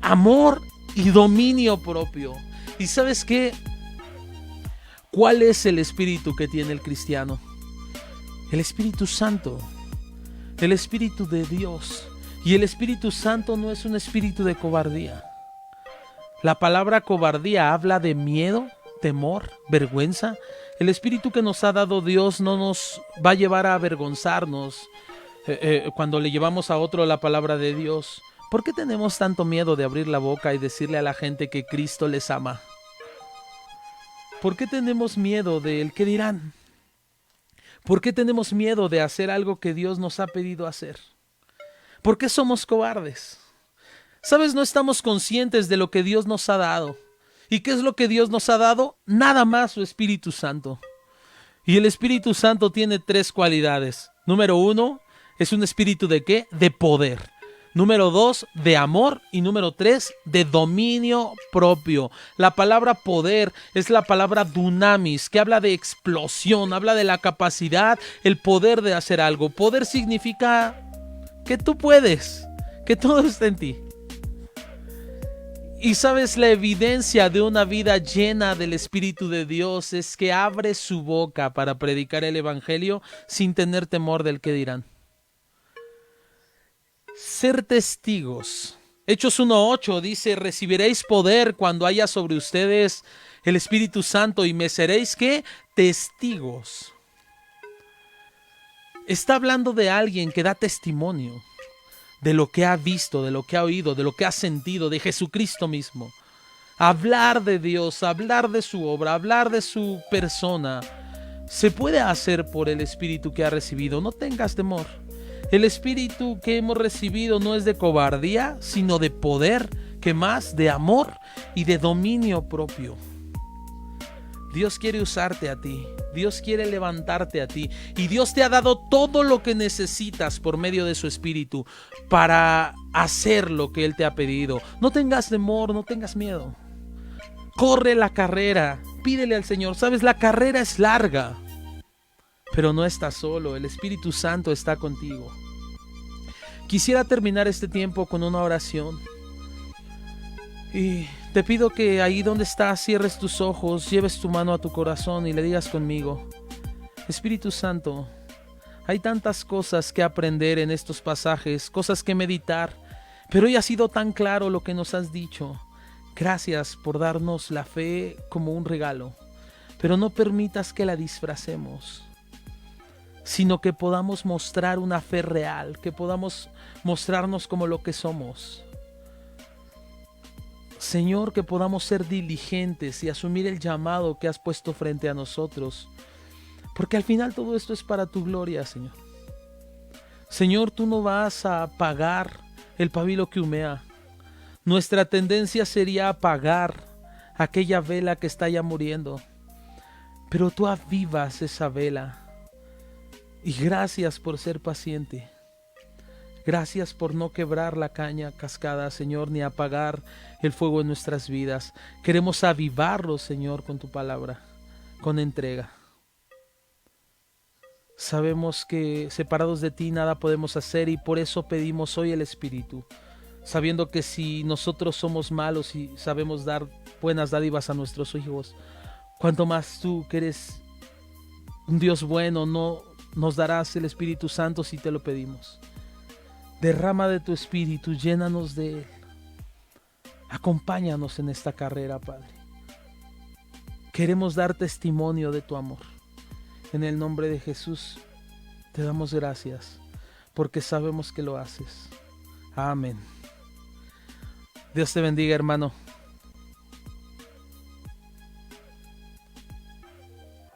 amor y dominio propio. ¿Y sabes qué? ¿Cuál es el espíritu que tiene el cristiano? El Espíritu Santo, el Espíritu de Dios. Y el Espíritu Santo no es un espíritu de cobardía. La palabra cobardía habla de miedo, temor, vergüenza. El espíritu que nos ha dado Dios no nos va a llevar a avergonzarnos cuando le llevamos a otro la palabra de Dios. ¿Por qué tenemos tanto miedo de abrir la boca y decirle a la gente que Cristo les ama? ¿Por qué tenemos miedo del qué dirán? ¿Por qué tenemos miedo de hacer algo que Dios nos ha pedido hacer? ¿Por qué somos cobardes? ¿Sabes? No estamos conscientes de lo que Dios nos ha dado. ¿Y qué es lo que Dios nos ha dado? Nada más su Espíritu Santo. Y el Espíritu Santo tiene 3 cualidades. Número 1, es un espíritu ¿de qué? De poder. Número 2, de amor. Y número 3, de dominio propio. La palabra poder es la palabra dunamis, que habla de explosión, habla de la capacidad, el poder de hacer algo. Poder significa que tú puedes, que todo está en ti. Y sabes, la evidencia de una vida llena del Espíritu de Dios es que abre su boca para predicar el Evangelio sin tener temor del que dirán. Ser testigos. Hechos 1:8 dice: recibiréis poder cuando haya sobre ustedes el Espíritu Santo y me seréis ¿qué? Testigos. Está hablando de alguien que da testimonio de lo que ha visto, de lo que ha oído, de lo que ha sentido, de Jesucristo mismo. Hablar de Dios, hablar de su obra, hablar de su persona, se puede hacer por el Espíritu que ha recibido. No tengas temor. El Espíritu que hemos recibido no es de cobardía, sino de poder, que más, de amor y de dominio propio. Dios quiere usarte a ti, Dios quiere levantarte a ti y Dios te ha dado todo lo que necesitas por medio de su Espíritu para hacer lo que Él te ha pedido. No tengas temor, no tengas miedo. Corre la carrera, pídele al Señor. Sabes, la carrera es larga, pero no estás solo, el Espíritu Santo está contigo. Quisiera terminar este tiempo con una oración. Y te pido que ahí donde estás cierres tus ojos, lleves tu mano a tu corazón y le digas conmigo: Espíritu Santo, hay tantas cosas que aprender en estos pasajes, cosas que meditar, pero hoy ha sido tan claro lo que nos has dicho. Gracias por darnos la fe como un regalo, pero no permitas que la disfracemos, sino que podamos mostrar una fe real, que podamos mostrarnos como lo que somos. Señor, que podamos ser diligentes y asumir el llamado que has puesto frente a nosotros, porque al final todo esto es para tu gloria, Señor. Señor, tú no vas a apagar el pabilo que humea. Nuestra tendencia sería apagar aquella vela que está ya muriendo, pero tú avivas esa vela. Y gracias por ser paciente. Gracias por no quebrar la caña cascada, Señor, ni apagar el fuego en nuestras vidas. Queremos avivarlo, Señor, con tu palabra, con entrega. Sabemos que separados de ti nada podemos hacer y por eso pedimos hoy el Espíritu. sabiendo que si nosotros somos malos y sabemos dar buenas dádivas a nuestros hijos, cuanto más tú, que eres un Dios bueno, no nos darás el Espíritu Santo si te lo pedimos. Derrama de tu Espíritu, llénanos de Él. Acompáñanos en esta carrera, Padre. Queremos dar testimonio de tu amor. En el nombre de Jesús te damos gracias, porque sabemos que lo haces. Amén. Dios te bendiga, hermano.